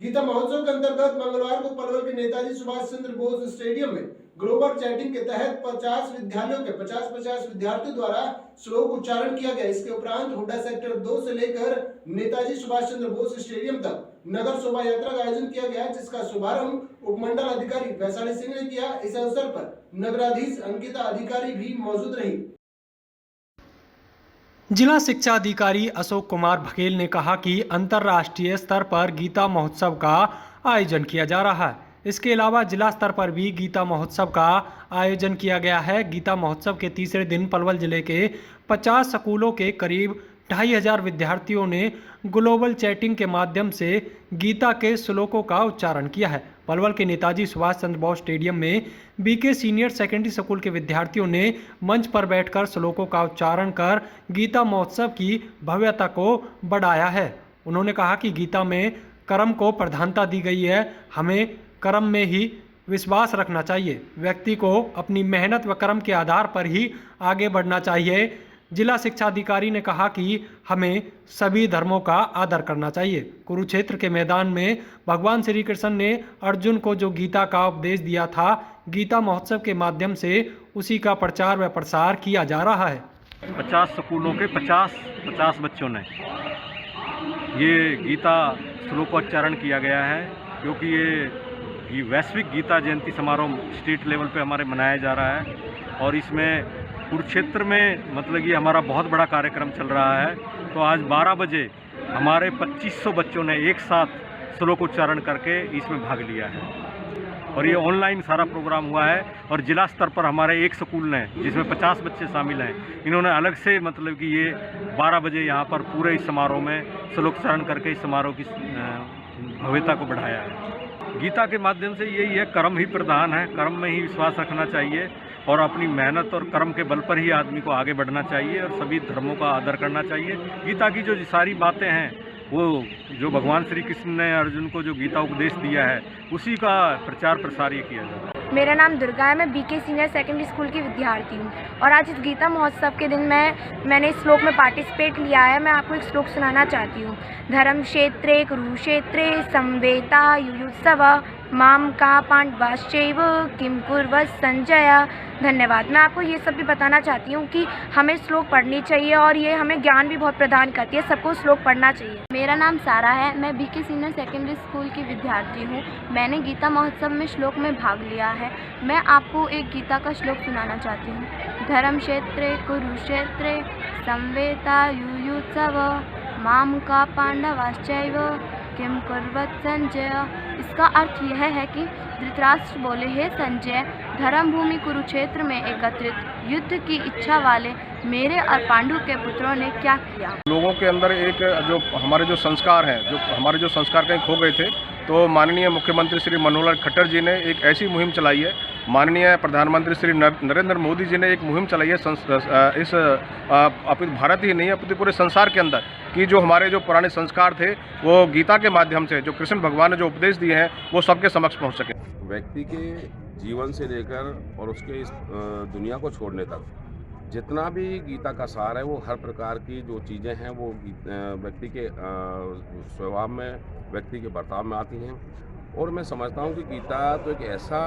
गीता महोत्सव के अंतर्गत मंगलवार को पलवल के नेताजी सुभाष चंद्र बोस स्टेडियम में ग्लोबल चैटिंग के तहत 50 विद्यालयों के 50 विद्यार्थियों द्वारा श्लोक उच्चारण किया गया। इसके उपरांत हुड्डा सेक्टर 2 से लेकर नेताजी सुभाष चंद्र बोस स्टेडियम तक नगर शोभा यात्रा का आयोजन किया गया, जिसका शुभारंभ उपमंडल अधिकारी वैशाली सिंह ने किया। इस अवसर पर नगराधीश अंकिता अधिकारी भी मौजूद रही। जिला शिक्षा अधिकारी अशोक कुमार बघेल ने कहा कि अंतर्राष्ट्रीय स्तर पर गीता महोत्सव का आयोजन किया जा रहा है। इसके अलावा जिला स्तर पर भी गीता महोत्सव का आयोजन किया गया है। गीता महोत्सव के तीसरे दिन पलवल जिले के 50 स्कूलों के करीब 2500 विद्यार्थियों ने ग्लोबल चैटिंग के माध्यम से गीता के श्लोकों का उच्चारण किया है। पलवल के नेताजी सुभाष चंद्र बोस स्टेडियम में बीके सीनियर सेकेंडरी स्कूल के विद्यार्थियों ने मंच पर बैठकर श्लोकों का उच्चारण कर गीता महोत्सव की भव्यता को बढ़ाया है। उन्होंने कहा कि गीता में कर्म को प्रधानता दी गई है। हमें कर्म में ही विश्वास रखना चाहिए। व्यक्ति को अपनी मेहनत व कर्म के आधार पर ही आगे बढ़ना चाहिए। जिला शिक्षा अधिकारी ने कहा कि हमें सभी धर्मों का आदर करना चाहिए। कुरुक्षेत्र के मैदान में भगवान श्री कृष्ण ने अर्जुन को जो गीता का उपदेश दिया था, गीता महोत्सव के माध्यम से उसी का प्रचार व प्रसार किया जा रहा है। 50 स्कूलों के 50 बच्चों ने ये गीता श्लोकोच्चारण किया गया है, क्योंकि ये वैश्विक गीता जयंती समारोह स्टेट लेवल पे हमारे मनाया जा रहा है और इसमें कुरुक्षेत्र में मतलब ये हमारा बहुत बड़ा कार्यक्रम चल रहा है। तो आज 12 बजे हमारे 2500 बच्चों ने एक साथ श्लोकोच्चारण करके इसमें भाग लिया है और ये ऑनलाइन सारा प्रोग्राम हुआ है। और जिला स्तर पर हमारे एक स्कूल ने, जिसमें 50 बच्चे शामिल हैं, इन्होंने अलग से मतलब कि ये 12 बजे यहाँ पर पूरे इस समारोह में श्लोकोच्चारण करके इस समारोह की भव्यता को बढ़ाया है। गीता के माध्यम से यही है, कर्म ही प्रधान है, कर्म में ही विश्वास रखना चाहिए और अपनी मेहनत और कर्म के बल पर ही आदमी को आगे बढ़ना चाहिए और सभी धर्मों का आदर करना चाहिए। गीता की जो सारी बातें हैं, वो जो भगवान श्री कृष्ण ने अर्जुन को जो गीता उपदेश दिया है, उसी का प्रचार प्रसार ये किया जाता है। मेरा नाम दुर्गा है, मैं बीके सीनियर सेकेंडरी स्कूल की विद्यार्थी हूँ और आज इस गीता महोत्सव के दिन मैंने इस श्लोक में पार्टिसिपेट लिया है। मैं आपको एक श्लोक सुनाना चाहती हूँ। धर्म क्षेत्रे कुरुक्षेत्रे संवेता युयुत्सव माम का पांडवाश्चैव किम कुर्वत् संजय। धन्यवाद। मैं आपको ये सब भी बताना चाहती हूँ कि हमें श्लोक पढ़नी चाहिए और ये हमें ज्ञान भी बहुत प्रदान करती है। सबको श्लोक पढ़ना चाहिए। मेरा नाम सारा है, मैं बीके सीनियर सेकेंडरी स्कूल की विद्यार्थी हूँ। मैंने गीता महोत्सव में श्लोक में भाग लिया है। मैं आपको एक गीता का श्लोक सुनाना चाहती हूँ। धर्म क्षेत्रे कुरुक्षेत्रे संवेता युयुत्सव माम का पांडवाश्चैव किम कुर्वत् संजय। इसका अर्थ यह है कि धृतराष्ट्र बोले, हे संजय, धर्म भूमि कुरुक्षेत्र में एकत्रित युद्ध की इच्छा वाले मेरे और पांडु के पुत्रों ने क्या किया। लोगों के अंदर एक जो हमारे जो संस्कार हैं, जो हमारे जो संस्कार कहीं खो गए थे, तो माननीय मुख्यमंत्री श्री मनोहर लाल खट्टर जी ने एक ऐसी मुहिम चलाई है। माननीय प्रधानमंत्री श्री नरेंद्र मोदी जी ने एक मुहिम चलाई है इस भारत ही नहीं अपितु पूरे संसार के अंदर, कि जो हमारे जो पुराने संस्कार थे वो गीता के माध्यम से जो कृष्ण भगवान ने जो उपदेश दिए हैं वो सबके समक्ष पहुंच सके। व्यक्ति के जीवन से लेकर और उसके इस दुनिया को छोड़ने तक जितना भी गीता का सार है, वो हर प्रकार की जो चीज़ें हैं वो व्यक्ति के स्वभाव में, व्यक्ति के बर्ताव में आती हैं। और मैं समझता हूँ कि गीता तो एक ऐसा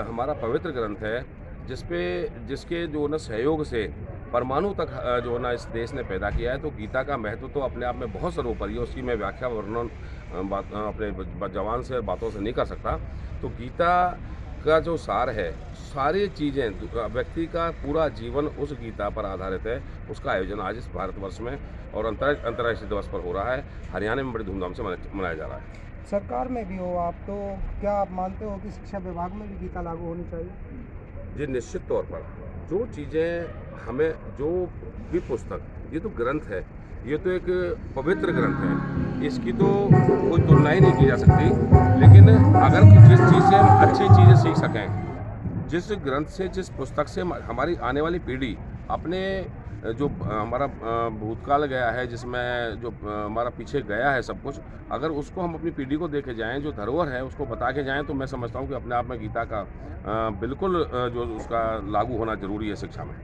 हमारा पवित्र ग्रंथ है जिसके जो न सहयोग से परमाणु तक जो ना इस देश ने पैदा किया है। तो गीता का महत्व तो अपने आप में बहुत सर्वोपरि है, उसकी मैं व्याख्या वर्णन अपने जवान से बातों से नहीं कर सकता। तो गीता का जो सार है, सारी चीज़ें, व्यक्ति का पूरा जीवन उस गीता पर आधारित है। उसका आयोजन आज इस भारतवर्ष में और अंतर्राष्ट्रीय दिवस पर हो रहा है। हरियाणा में बड़ी धूमधाम से मनाया जा रहा है। सरकार में भी हो आप, तो क्या आप मानते हो कि शिक्षा विभाग में भी गीता लागू होनी चाहिए? जी, निश्चित तौर पर जो चीज़ें हमें, जो भी पुस्तक, ये तो ग्रंथ है, ये तो एक पवित्र ग्रंथ है, इसकी तो कोई तुलना ही नहीं की जा सकती। लेकिन अगर जिस चीज़ से हम अच्छी चीज़ें सीख सकें, जिस ग्रंथ से, जिस पुस्तक से हमारी आने वाली पीढ़ी अपने जो हमारा भूतकाल गया है, जिसमें जो हमारा पीछे गया है सब कुछ, अगर उसको हम अपनी पीढ़ी को देके जाएं, जो धरोहर है उसको बता के जाएं, तो मैं समझता हूं कि अपने आप में गीता का बिल्कुल जो उसका लागू होना जरूरी है शिक्षा में।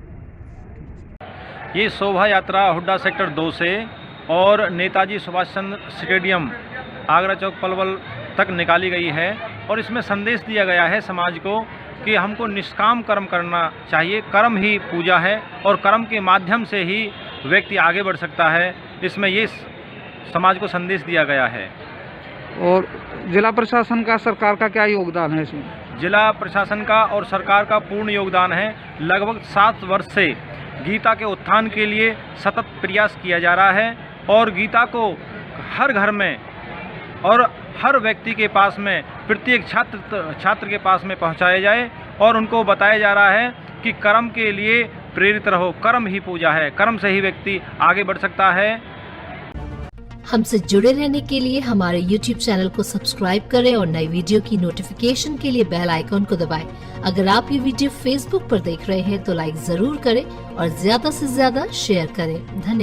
ये शोभा यात्रा हुड्डा सेक्टर 2 से और नेताजी सुभाष चंद्र स्टेडियम आगरा चौक पलवल तक निकाली गई है और इसमें संदेश दिया गया है समाज को कि हमको निष्काम कर्म करना चाहिए। कर्म ही पूजा है और कर्म के माध्यम से ही व्यक्ति आगे बढ़ सकता है। इसमें ये समाज को संदेश दिया गया है। और जिला प्रशासन का, सरकार का क्या योगदान है इसमें? जिला प्रशासन का और सरकार का पूर्ण योगदान है। लगभग 7 वर्ष से गीता के उत्थान के लिए सतत प्रयास किया जा रहा है और गीता को हर घर में और हर व्यक्ति के पास में, प्रत्येक छात्र के पास में पहुंचाया जाए और उनको बताया जा रहा है कि कर्म के लिए प्रेरित रहो। कर्म ही पूजा है, कर्म से ही व्यक्ति आगे बढ़ सकता है। हमसे जुड़े रहने के लिए हमारे YouTube चैनल को सब्सक्राइब करें और नई वीडियो की नोटिफिकेशन के लिए बेल आइकॉन को दबाएं। अगर आप ये वीडियो Facebook पर देख रहे हैं तो लाइक जरूर करें और ज्यादा से ज्यादा शेयर करें। धन्यवाद।